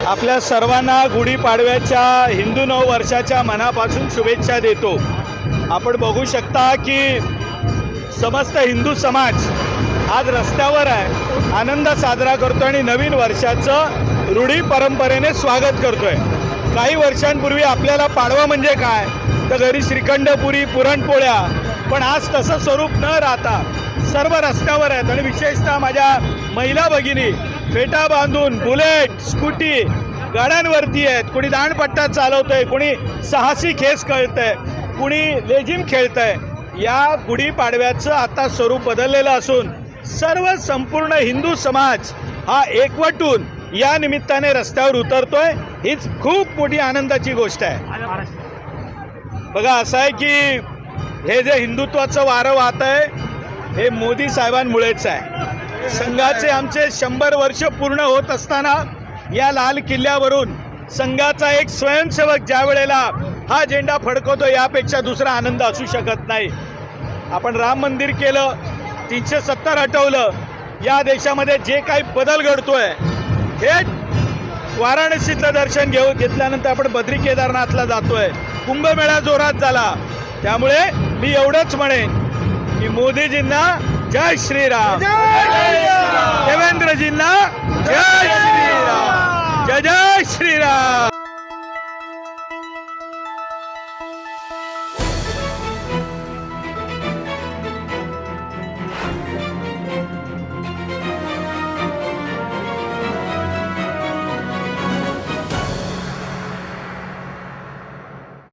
आपल्या सर्वांना गुढीपाडव्याच्या हिंदू नववर्षाच्या मनापासून शुभेच्छा देतो। आपण बघू शकता की समस्त हिंदू समाज आज रस्त्यावर आहे, आनंद साजरा करतो आणि नवीन वर्षाचं रूढी परंपरेने स्वागत करतोय। काही वर्षांपूर्वी आपल्याला पाडवा म्हणजे काय तर घरी श्रीखंड पुरी पुरणपोळ्या, पण आज तसं स्वरूप न राहता सर्व रस्त्यावर आहेत आणि विशेषतः माझ्या महिला भगिनी फेटा बांधून बुलेट स्कूटी गाड्यांवरती आहेत। कोणी दांडपट्टा चालवतंय, कोणी साहसी खेस खेळतंय, कोणी लेझिम खेळतंय। या गुढीपाडव्याचं आता स्वरूप बदललेलं असून सर्व संपूर्ण हिंदू समाज हा एकवटून या निमित्ताने रस्त्यावर उतरतोय। हीच खूप मोठी आनंदाची गोष्ट आहे। बघा असं आहे की हे जे हिंदुत्वाचं वारं वाहत आहे हे मोदी साहेबांमुळेच आहे। संघाचे आमचे 100 वर्ष पूर्ण होत असताना या लाल किल्ल्यावरून संघाचा एक स्वयंसेवक ज्या वेळेला हा झेंडा फडकवतो यापेक्षा दुसरा आनंद असू शकत नाही। आपण राम मंदिर केलं, 370 हटवलं, या देशामध्ये जे काही बदल घडतोय थेट वाराणसीतलं दर्शन घेतल्यानंतर आपण बद्री केदारनाथला जातोय, कुंभमेळा जोरात झाला। त्यामुळे मी एवढंच म्हणेन की मोदीजींना जय श्रीराम, देवेंद्रजींना जय श्रीराम, जय जय श्रीराम।